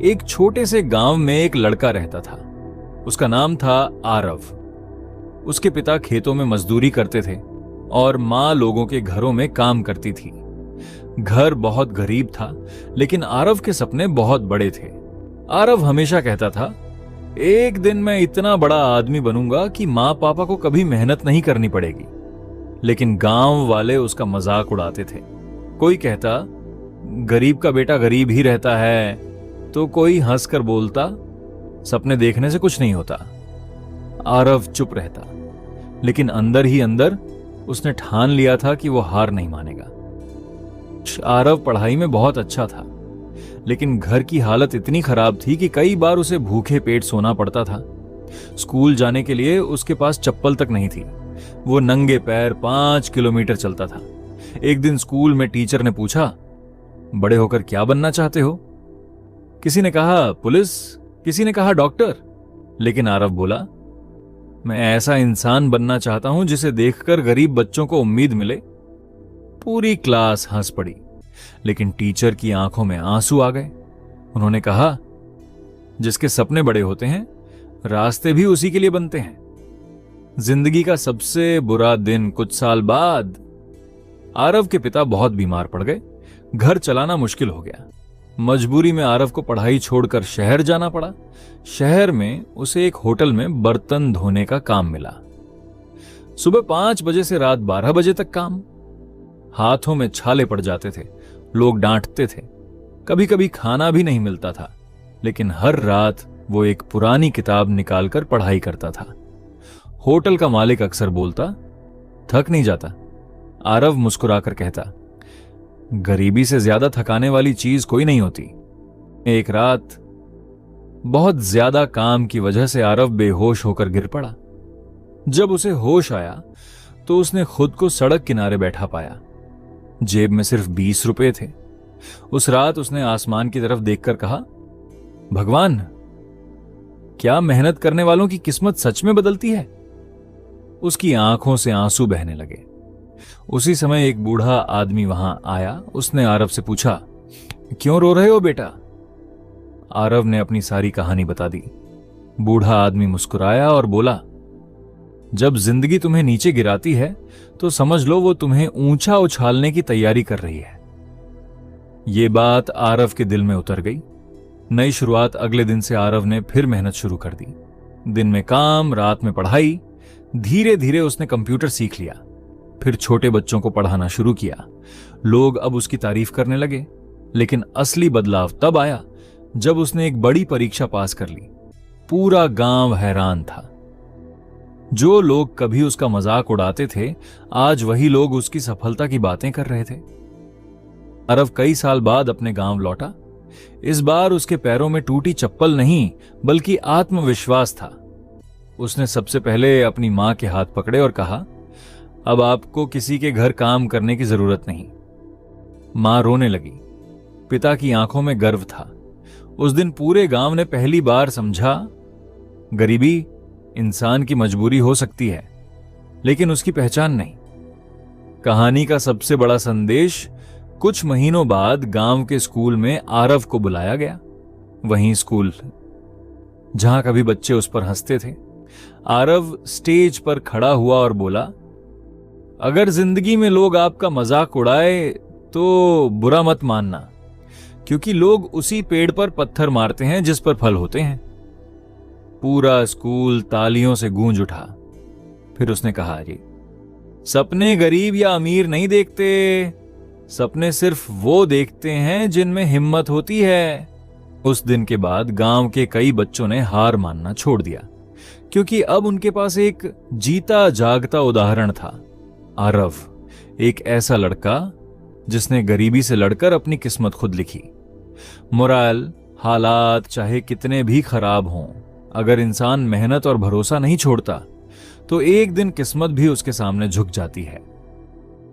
एक छोटे से गांव में एक लड़का रहता था। उसका नाम था आरव। उसके पिता खेतों में मजदूरी करते थे और मां लोगों के घरों में काम करती थी। घर बहुत गरीब था, लेकिन आरव के सपने बहुत बड़े थे। आरव हमेशा कहता था, एक दिन मैं इतना बड़ा आदमी बनूंगा कि मां पापा को कभी मेहनत नहीं करनी पड़ेगी। लेकिन गांव वाले उसका मजाक उड़ाते थे। कोई कहता, गरीब का बेटा गरीब ही रहता है, तो कोई हंसकर बोलता, सपने देखने से कुछ नहीं होता। आरव चुप रहता, लेकिन अंदर ही अंदर उसने ठान लिया था कि वो हार नहीं मानेगा। आरव पढ़ाई में बहुत अच्छा था, लेकिन घर की हालत इतनी खराब थी कि कई बार उसे भूखे पेट सोना पड़ता था। स्कूल जाने के लिए उसके पास चप्पल तक नहीं थी। वो नंगे पैर 5 किलोमीटर चलता था। एक दिन स्कूल में टीचर ने पूछा, बड़े होकर क्या बनना चाहते हो? किसी ने कहा पुलिस, किसी ने कहा डॉक्टर, लेकिन आरव बोला, मैं ऐसा इंसान बनना चाहता हूं जिसे देखकर गरीब बच्चों को उम्मीद मिले। पूरी क्लास हंस पड़ी, लेकिन टीचर की आंखों में आंसू आ गए। उन्होंने कहा, जिसके सपने बड़े होते हैं, रास्ते भी उसी के लिए बनते हैं। जिंदगी का सबसे बुरा दिन कुछ साल बाद। आरव के पिता बहुत बीमार पड़ गए। घर चलाना मुश्किल हो गया। मजबूरी में आरव को पढ़ाई छोड़कर शहर जाना पड़ा। शहर में उसे एक होटल में बर्तन धोने का काम मिला। सुबह 5 बजे से रात 12 बजे तक काम। हाथों में छाले पड़ जाते थे, लोग डांटते थे, कभी कभी खाना भी नहीं मिलता था, लेकिन हर रात वो एक पुरानी किताब निकालकर पढ़ाई करता था। होटल का मालिक अक्सर बोलता, थक नहीं जाता? आरव मुस्कुराकर कहता, गरीबी से ज्यादा थकाने वाली चीज कोई नहीं होती। एक रात बहुत ज्यादा काम की वजह से आरव बेहोश होकर गिर पड़ा। जब उसे होश आया तो उसने खुद को सड़क किनारे बैठा पाया। जेब में सिर्फ 20 रुपए थे। उस रात उसने आसमान की तरफ देखकर कहा, भगवान, क्या मेहनत करने वालों की किस्मत सच में बदलती है? उसकी आंखों से आंसू बहने लगे। उसी समय एक बूढ़ा आदमी वहां आया। उसने आरव से पूछा, क्यों रो रहे हो बेटा? आरव ने अपनी सारी कहानी बता दी। बूढ़ा आदमी मुस्कुराया और बोला, जब जिंदगी तुम्हें नीचे गिराती है तो समझ लो वो तुम्हें ऊंचा उछालने की तैयारी कर रही है। ये बात आरव के दिल में उतर गई। नई शुरुआत अगले दिन से आरव ने फिर मेहनत शुरू कर दी। दिन में काम, रात में पढ़ाई। धीरे धीरे उसने कंप्यूटर सीख लिया। फिर छोटे बच्चों को पढ़ाना शुरू किया। लोग अब उसकी तारीफ करने लगे। लेकिन असली बदलाव तब आया जब उसने एक बड़ी परीक्षा पास कर ली। पूरा गांव हैरान था। जो लोग कभी उसका मजाक उड़ाते थे, आज वही लोग उसकी सफलता की बातें कर रहे थे। आरव कई साल बाद अपने गांव लौटा। इस बार उसके पैरों में टूटी चप्पल नहीं, बल्कि आत्मविश्वास था। उसने सबसे पहले अपनी मां के हाथ पकड़े और कहा, अब आपको किसी के घर काम करने की जरूरत नहीं। मां रोने लगी। पिता की आंखों में गर्व था। उस दिन पूरे गांव ने पहली बार समझा, गरीबी इंसान की मजबूरी हो सकती है, लेकिन उसकी पहचान नहीं। कहानी का सबसे बड़ा संदेश, कुछ महीनों बाद गांव के स्कूल में आरव को बुलाया गया। वहीं स्कूल जहां कभी बच्चे उस पर हंसते थे। आरव स्टेज पर खड़ा हुआ और बोला, अगर जिंदगी में लोग आपका मजाक उड़ाए तो बुरा मत मानना, क्योंकि लोग उसी पेड़ पर पत्थर मारते हैं जिस पर फल होते हैं। पूरा स्कूल तालियों से गूंज उठा। फिर उसने कहा, जी, सपने गरीब या अमीर नहीं देखते, सपने सिर्फ वो देखते हैं जिनमें हिम्मत होती है। उस दिन के बाद गांव के कई बच्चों ने हार मानना छोड़ दिया, क्योंकि अब उनके पास एक जीता जागता उदाहरण था। आरव, एक ऐसा लड़का जिसने गरीबी से लड़कर अपनी किस्मत खुद लिखी। मोरल, हालात चाहे कितने भी खराब हों, अगर इंसान मेहनत और भरोसा नहीं छोड़ता तो एक दिन किस्मत भी उसके सामने झुक जाती है।